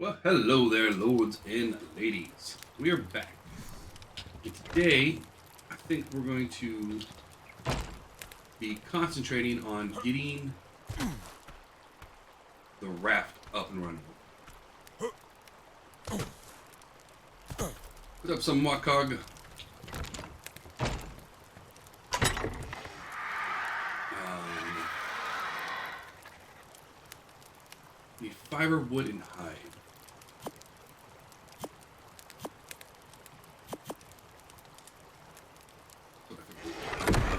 Well, hello there, lords and ladies. We are back. And today, I think we're going to be concentrating on getting the raft up and running. What's up, some Wakog? Need fiber, wood, and hide.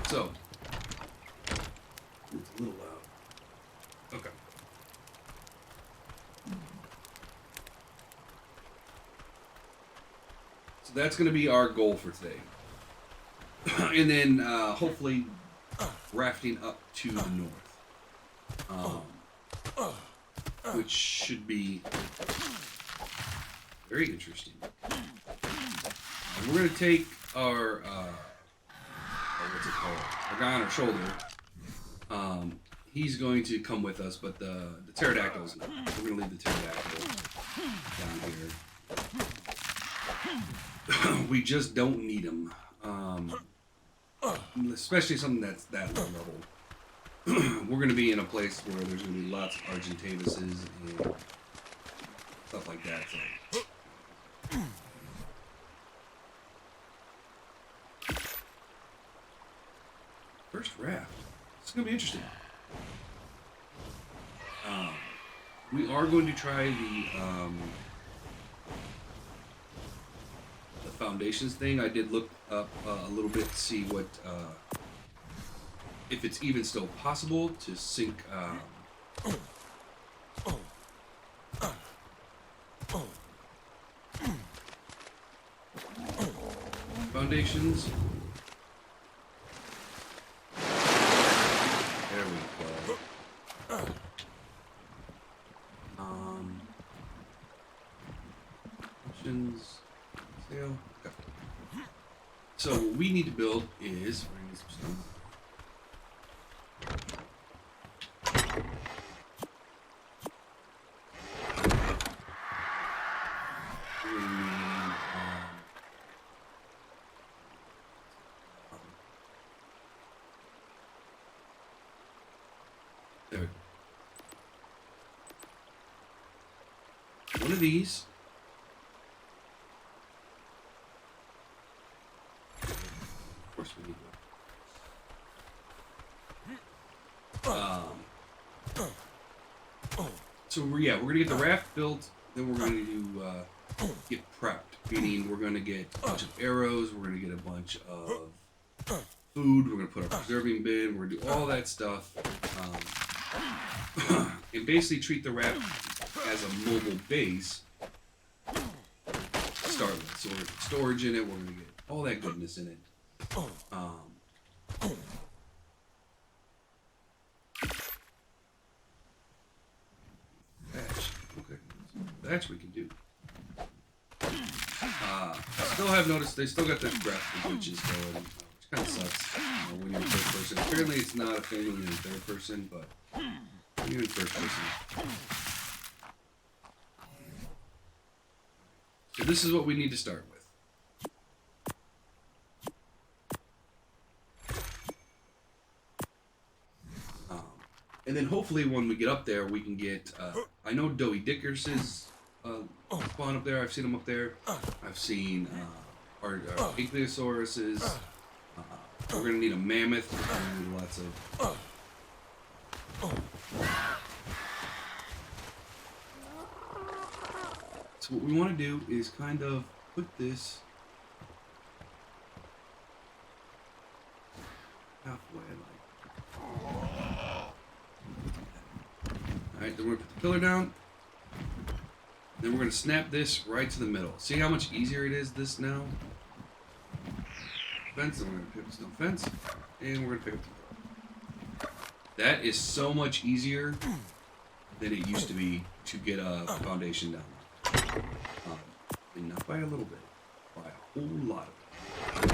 So, it's a little loud. Okay. So that's going to be our goal for today. And then hopefully rafting up to the north. Which should be very interesting. And we're going to take our what's it called? Our guy on our shoulder. He's going to come with us, but the pterodactyls, we're going to leave the pterodactyl down here. We just don't need them. Especially something that's that low level. We're going to be in a place where there's going to be lots of Argentavises and stuff like that. So. First raft. It's going to be interesting. We are going to try the foundations thing. I did look up a little bit to see what if it's even still possible to sink foundations. There we go. Options. Sale. Okay. So what we need to build is we're gonna need some stone. There we go. One of these. Of course we need one. So yeah, we're gonna get the raft built. Then we're going to get prepped. Meaning we're going to get a bunch of arrows. We're going to get a bunch of food. We're going to put our preserving bin. We're going to do all that stuff. And basically treat the raft as a mobile base to start with. So we're going to put storage in it. We're going to get all that goodness in it. Thatch we can do. I still have noticed they still got that graphic glitches going, which kind of sucks when you're in third person. Apparently it's not a thing when you're in third person, but when you're in first person. So this is what we need to start with. And then hopefully when we get up there, we can get, I know Doey Dickers's spawn up there. I've seen them up there. I've seen our Ichthyosaurus's. We're going to need a mammoth. We're going to need lots of... So what we want to do is kind of put this halfway, Alright, then we're going to put the pillar down. Then we're going to snap this right to the middle. See how much easier it is this now? Fence, and we're going to pick up the stone fence. And we're going to pick up the pillar. That is so much easier than it used to be to get a foundation down. And not by a little bit, by a whole lot of it.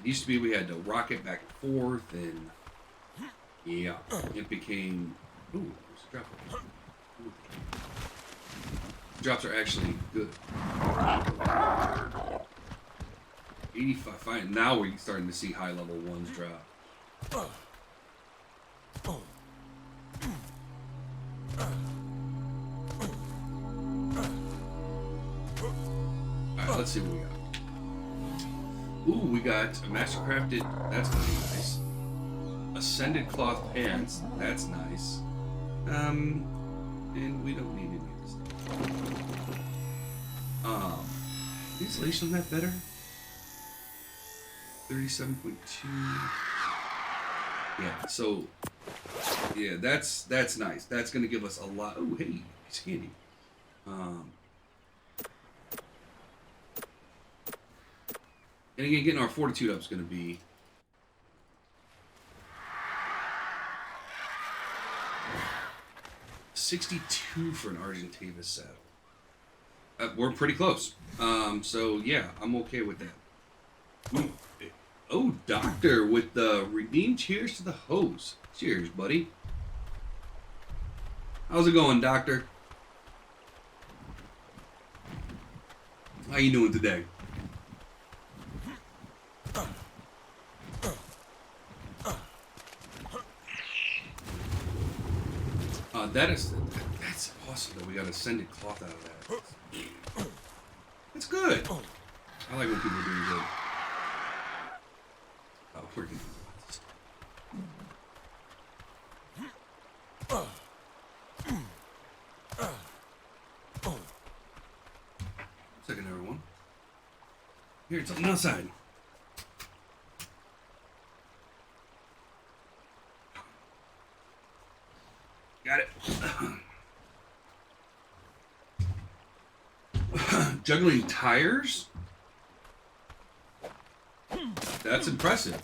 It used to be we had to rock it back and forth, and yeah, it became... Ooh, there's a drop. drops are actually good. 85. Fine. Now we're starting to see high level ones drop. Alright, let's see what we got. Ooh, we got a mastercrafted. That's gonna be nice. Ascended cloth pants. That's nice. And we don't need any of this stuff. Insulation on that better? 37.2. Yeah, so yeah, that's nice. That's gonna give us a lot. Oh, hey, it's candy. And again, getting our fortitude up is gonna be 62 for an Argentavis saddle. We're pretty close. So yeah, I'm okay with that. Oh, Doctor with the redeemed cheers to the hose. Cheers, buddy. How's it going, Doctor? How you doing today? That's awesome that we got ascended cloth out of that. That's good. I like when people are doing good. Oh, we're gonna do this. Second, everyone. Here, it's something outside. Got it. Juggling tires? That's impressive.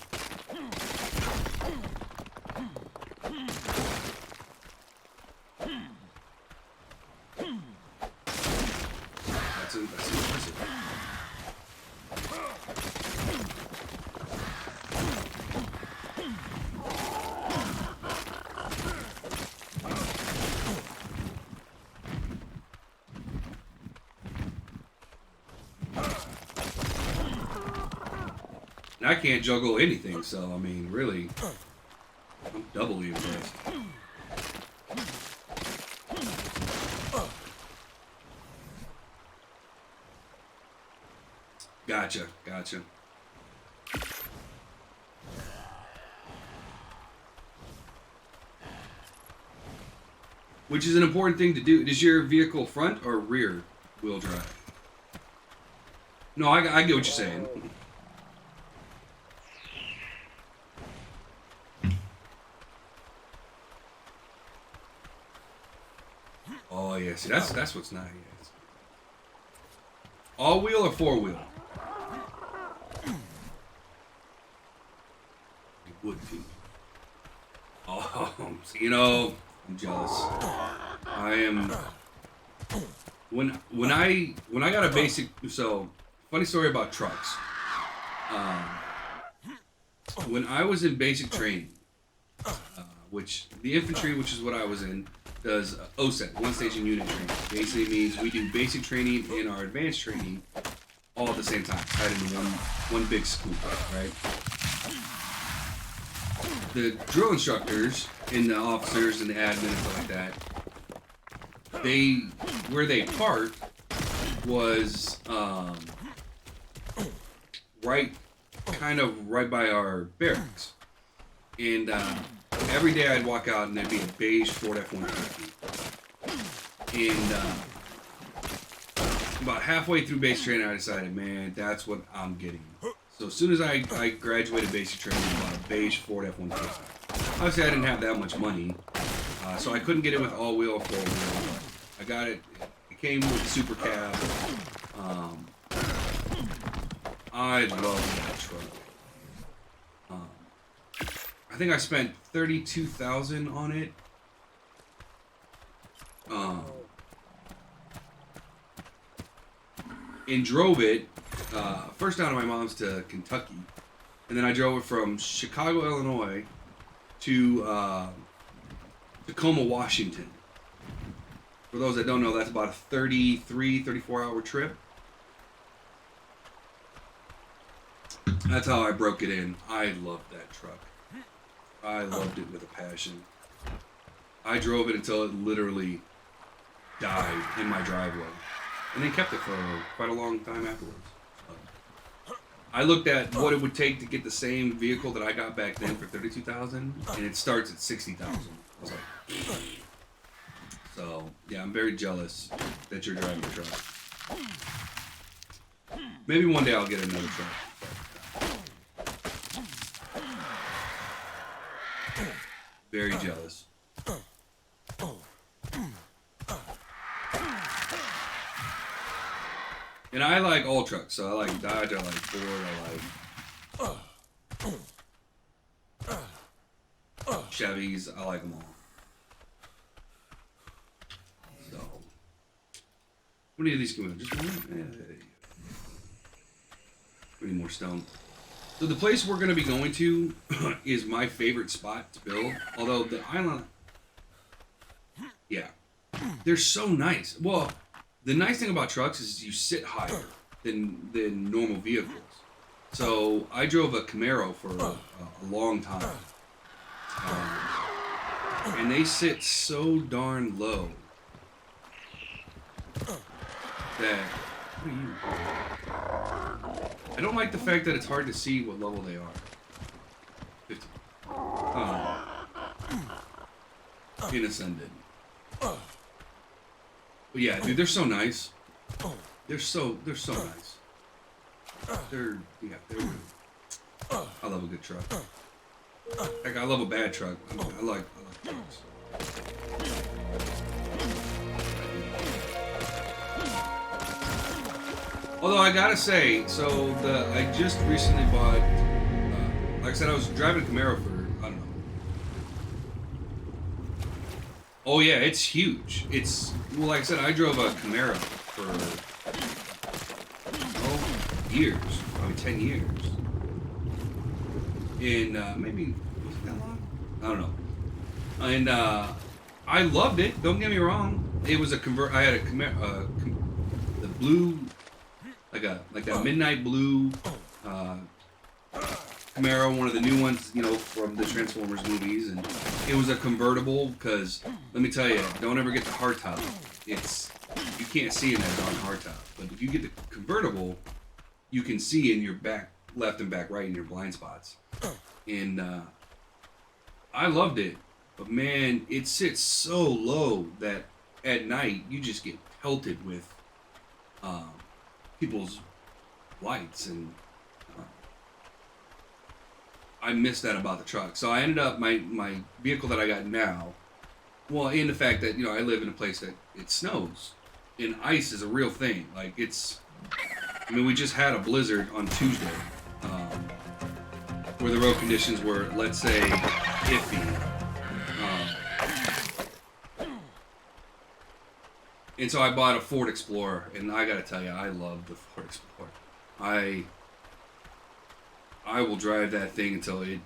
That's impressive. I can't juggle anything, so I mean, really, I'm doubly impressed. Gotcha. Which is an important thing to do. Is your vehicle front or rear wheel drive? No, I get what you're saying. Oh yeah, see that's what's nice. All wheel or four wheel? It would be. Oh, you know, I'm jealous. I am. When I got a basic, so funny story about trucks. When I was in basic training, which the infantry, which is what I was in, does OSET, one station unit training. Basically means we do basic training and our advanced training all at the same time, tied into one big scoop, right? The drill instructors and the officers and the admin and stuff like that, where they parked was right by our barracks. And every day I'd walk out and there'd be a beige Ford F-150. And about halfway through basic training, I decided, man, that's what I'm getting. So as soon as I graduated basic training, I bought a beige Ford F-150. Obviously, I didn't have that much money, so I couldn't get it with all-wheel or four-wheel. I got it. It came with super cab. I love that truck. I think I spent $32,000 on it. And drove it first down to my mom's to Kentucky, and then I drove it from Chicago, Illinois, to Tacoma, Washington. For those that don't know, that's about a 33, 34-hour trip. That's how I broke it in. I loved that truck. I loved it with a passion. I drove it until it literally died in my driveway. And then kept it for quite a long time afterwards. I looked at what it would take to get the same vehicle that I got back then for $32,000, and it starts at $60,000. I was like, so yeah, I'm very jealous that you're driving a truck. Maybe one day I'll get another truck. Very jealous. And I like all trucks, so I like Dodge, I like Ford, I like Chevys, I like them all. So, how many of these can we do? Just one? We need more stone. So the place we're going to be going to is my favorite spot to build, although the island, yeah, they're so nice. Well, the nice thing about trucks is you sit higher than normal vehicles. So I drove a Camaro for a long time. And they sit so darn low that... What are you? I don't like the fact that it's hard to see what level they are. 15. In Ascended. But yeah, dude, they're so nice. They're so nice. They're really. I love a good truck. Like, I love a bad truck. I like trucks. Although I gotta say, so I just recently bought. Like I said, I was driving a Camaro for I don't know. Oh yeah, it's huge. It's well, like I said, I drove a Camaro for years, probably 10 years. And maybe was it that long? I don't know. And I loved it. Don't get me wrong. It was a convert. I had a Camaro, the blue, like that midnight blue Camaro, one of the new ones, you know, from the Transformers movies, and it was a convertible because let me tell you, don't ever get the hardtop. You can't see in that darn hardtop, but if you get the convertible, you can see in your back left and back right in your blind spots. And I loved it, but man, it sits so low that at night you just get pelted with people's lights, and I miss that about the truck. So I ended up my vehicle that I got now. Well, in the fact that, you know, I live in a place that it snows, and ice is a real thing. Like, I mean, we just had a blizzard on Tuesday, where the road conditions were, let's say, iffy. And so I bought a Ford Explorer, and I gotta tell you, I love the Ford Explorer. I will drive that thing until it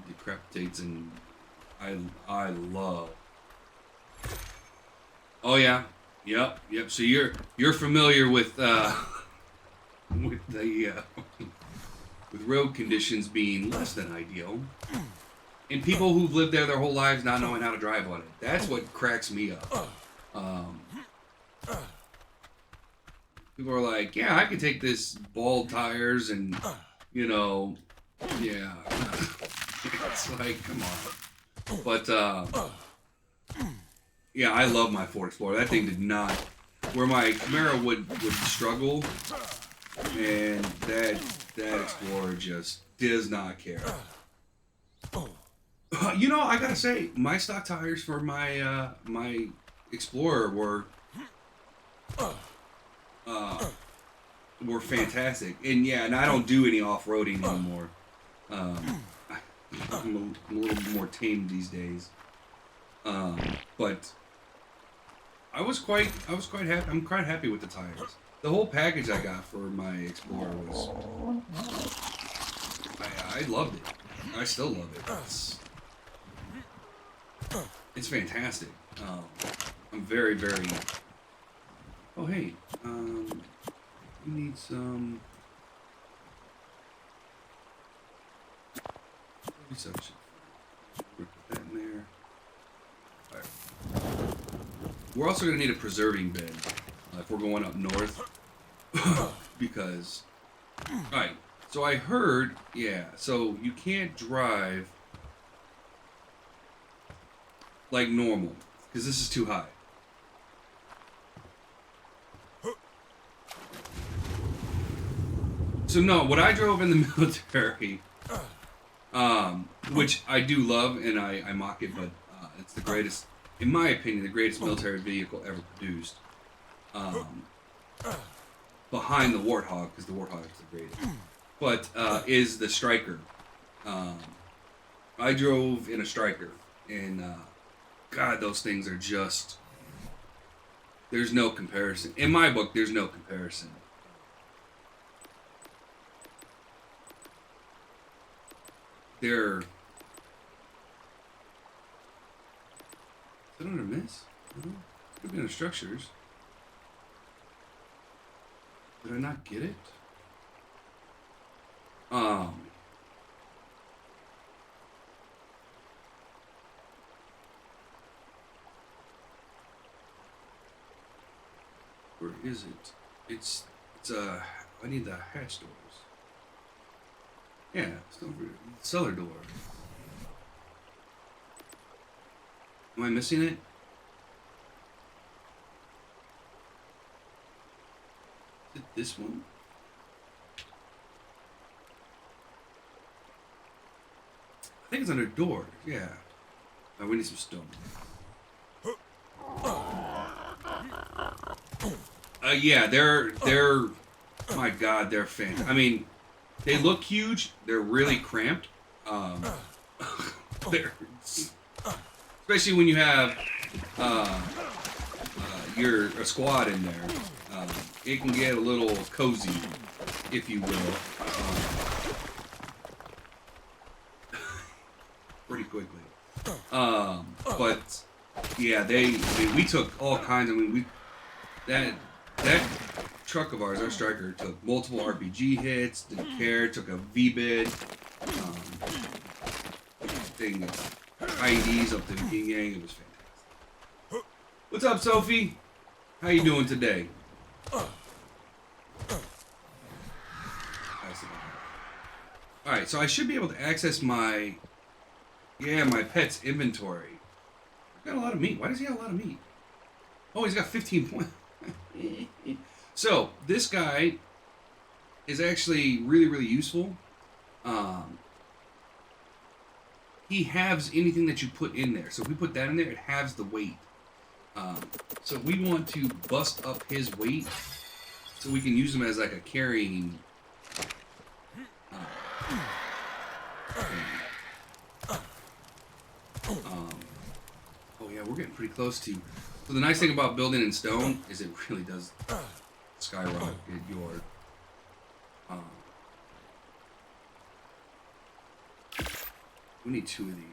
decrepitates, and I love. Oh yeah, yep. So you're familiar with with road conditions being less than ideal, and people who've lived there their whole lives not knowing how to drive on it. That's what cracks me up. People are like, yeah, I could take this bald tires and, you know, yeah. It's like, come on. But, yeah, I love my Ford Explorer. That thing did not, where my Camaro would struggle, and that Explorer just does not care. You know, I gotta say, my stock tires for my my Explorer were fantastic, and yeah, and I don't do any off-roading anymore. I'm a little more tame these days, but I was quite happy. I'm quite happy with the tires. The whole package I got for my Explorer was, I loved it. I still love it. It's fantastic. I'm very, very. Oh hey, we need some research. We'll put that in there. All right. We're also gonna need a preserving bin if we're going up north, because. All right. So I heard, yeah. So you can't drive like normal because this is too high. So no, what I drove in the military, which I do love and I mock it, but it's the greatest, in my opinion, the greatest military vehicle ever produced. Behind the Warthog, because the Warthog is the greatest, but is the Striker. I drove in a Striker, and God, those things are just. There's no comparison. In my book, there's no comparison. They're. Is that under miss? Could be under structures. Did I not get it? Where is it? It's I need the hatch doors. Yeah, it's over here. Cellar door. Am I missing it? Is it this one? I think it's under door. Yeah. Oh, we need some stone. Yeah, they're my God, they're fantastic. I mean, they look huge. They're really cramped. They're, especially when you have a squad in there. It can get a little cozy, if you will, pretty quickly. But yeah, we took all kinds. I mean, that truck of ours, our Striker, took multiple RPG hits, didn't care, took a V-bid, thing, IEDs up to the King Yang. It was fantastic. What's up, Sophie? How you doing today? Alright, so I should be able to access my pet's inventory. I've got a lot of meat. Why does he have a lot of meat? Oh, he's got 15 points. So, this guy is actually really, really useful. He halves anything that you put in there. So if we put that in there, it halves the weight. So we want to bust up his weight so we can use him as like a carrying oh yeah, we're getting pretty close to. So the nice thing about building in stone is it really does skyrocket your we need 2 of these.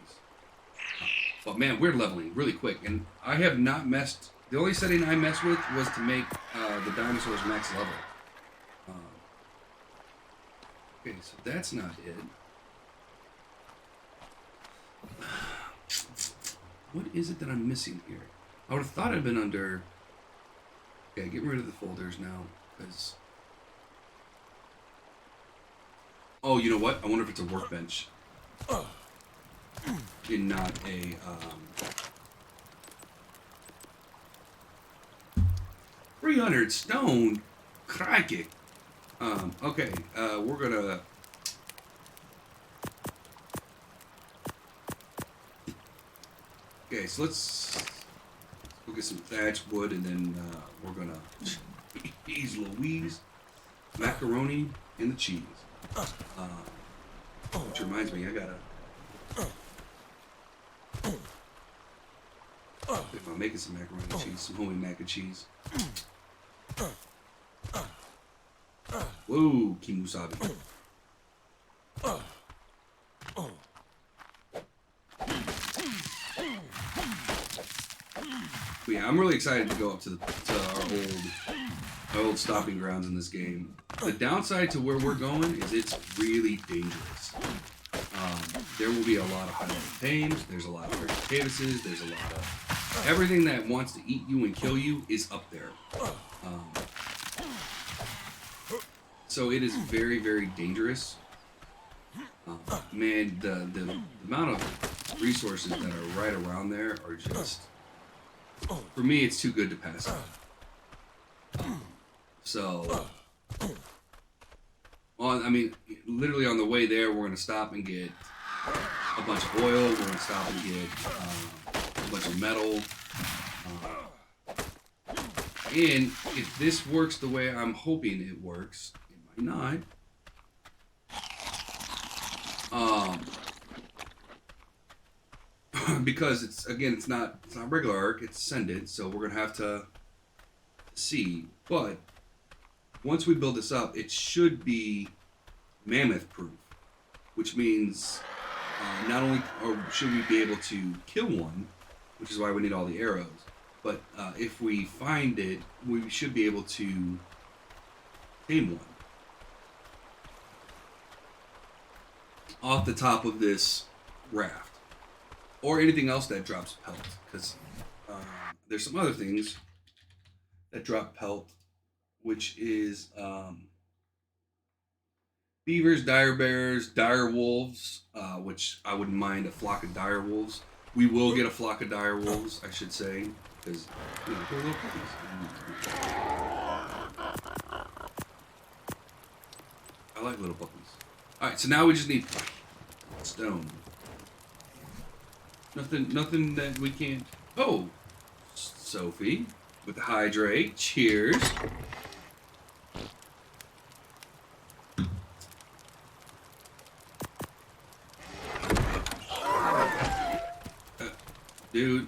But man, we're leveling really quick, and I have not messed. The only setting I messed with was to make the dinosaurs max level. Okay, so that's not it. What is it that I'm missing here? I would have thought I'd been under. Okay, getting rid of the folders now, because. Oh, you know what? I wonder if it's a workbench. And not a 300 stone. Crikey. Okay, we're gonna. Okay, so let's go get some thatch wood, and then we're gonna. Jeez Louise. Macaroni and the cheese. Which reminds me, I gotta. If I'm making some macaroni and cheese, some homemade mac and cheese. Whoa, kimusabi. But yeah, I'm really excited to go up to our old stomping grounds in this game. The downside to where we're going is it's really dangerous. There will be a lot of high-level tames. There's a lot of citaduses. There's a lot of everything that wants to eat you and kill you is up there. So it is very, very dangerous. Man, the amount of resources that are right around there are just, for me, it's too good to pass up. So, I mean, literally on the way there, we're going to stop and get a bunch of oil. We're going to stop and get a bunch of metal. And if this works the way I'm hoping it works, it might not. Because it's not regular Ark, it's Ascended, so we're gonna have to see. But once we build this up, it should be mammoth proof, which means not only should we be able to kill one, which is why we need all the arrows, but if we find it, we should be able to tame one off the top of this raft, or anything else that drops pelt, because there's some other things that drop pelt, which is beavers, dire bears, dire wolves, which I wouldn't mind a flock of dire wolves. We will get a flock of dire wolves, I should say, because they're little puppies. I like little puppies. Alright, so now we just need stone. Nothing that we can't. Oh, Sophie with the hydrate. Cheers. Dude,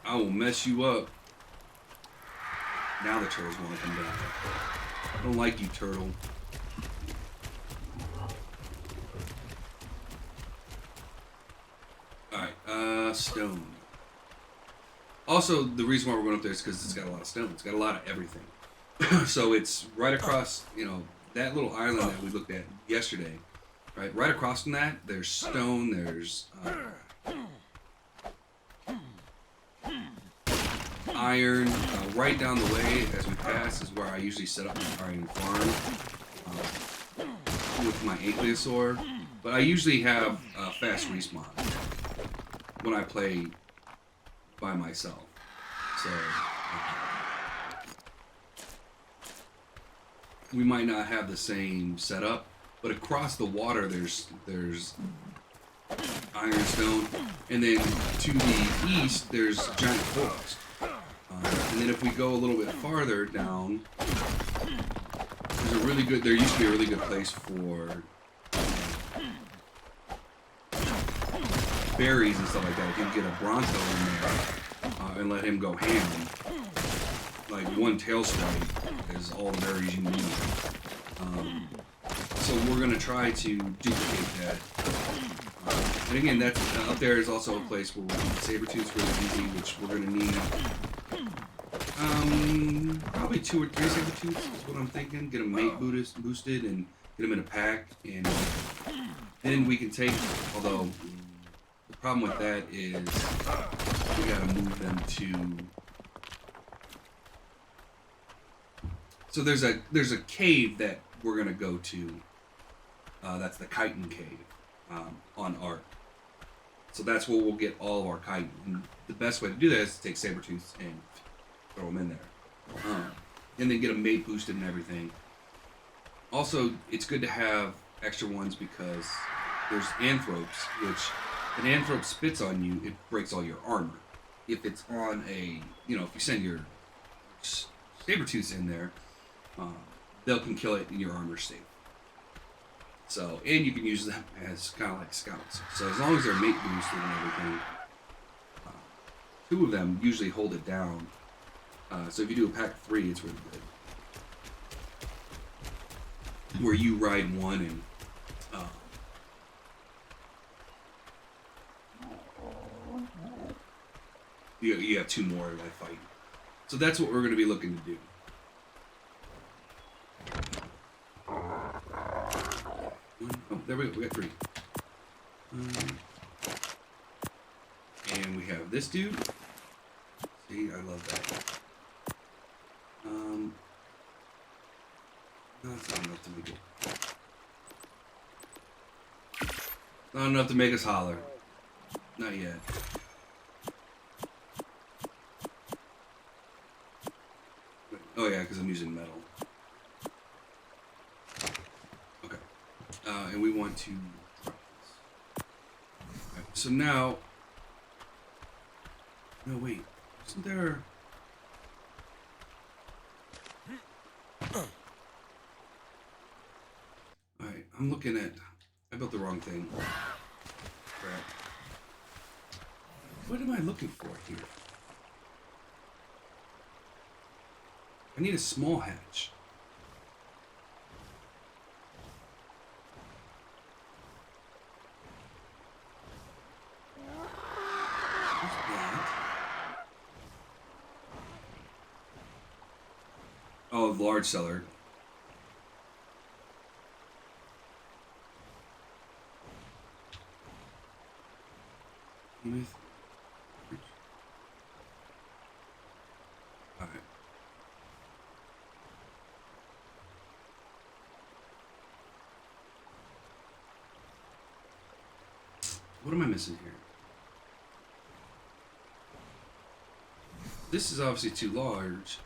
I will mess you up. Now the turtles want to come down. I don't like you, turtle. Alright, stone. Also, the reason why we're going up there is because it's got a lot of stone. It's got a lot of everything. So it's right across, that little island that we looked at yesterday. Right across from that, there's stone, there's iron. Right down the way as we pass is where I usually set up my iron farm with my ankylosaur. But I usually have fast respawn when I play by myself. So we might not have the same setup, but across the water there's ironstone, and then to the east there's giant forest. And then if we go a little bit farther down, there used to be a really good place for berries and stuff like that. If you can get a Bronto in there and let him go ham, like one tail swipe is all the berries you need. So we're gonna try to duplicate that. And again, that's up there is also a place where we can saber-tooths really easy, which we're gonna need probably 2 or 3 saber-tooths is what I'm thinking. Get them mate boosted and get them in a pack, and then we can take. Although the problem with that is we gotta move them to. So there's a cave that we're gonna go to. That's the chitin cave on Ark. So that's where we'll get all of our chitin. And the best way to do that is to take saber-tooths and throw them in there, and then get them mate boosted and everything. Also, it's good to have extra ones because there's anthropes, which an anthrope spits on you, it breaks all your armor. If it's on if you send your saber-tooths in there, they can kill it and your armor's safe. So, and you can use them as kind of like scouts. So as long as they're mate boosted and everything, 2 of them usually hold it down. So if you do a pack of 3, it's really good. Where you ride one and you have 2 more that fight. So that's what we're going to be looking to do. Oh, there we go. We got 3. And we have this dude. See, I love that. No, that's not enough to make it. Not enough to make us holler. Not yet. Oh yeah, because I'm using metal. Okay. And we want to drop this. Right, so now... No, wait. Isn't there... Alright, I'm looking at... I built the wrong thing. Crap. What am I looking for here? I need a small hatch. What's that? Oh, large cellar. Alright. What am I missing here? This is obviously too large.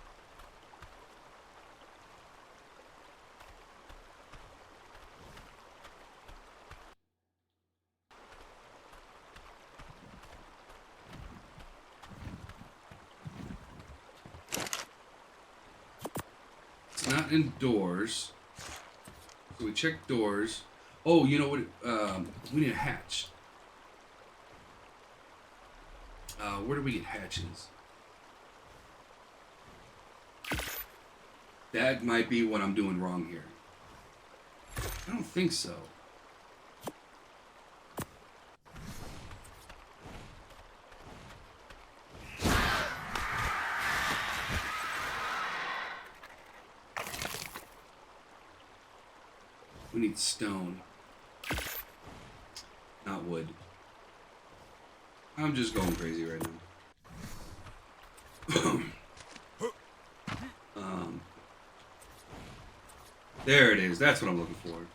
It's not indoors. So we check doors. Oh, you know what? We need a hatch. Where do we get hatches? That might be what I'm doing wrong here. I don't think so. We need stone, not wood. I'm just going crazy right now. There it is. That's what I'm looking for.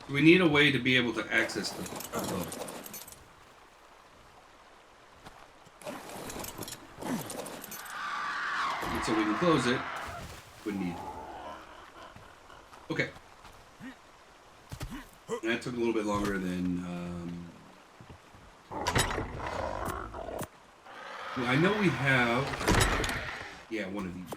We need a way to be able to access the boat. And so we can close it. We need. Okay. And that took a little bit longer than. I know we have. Yeah, one of these.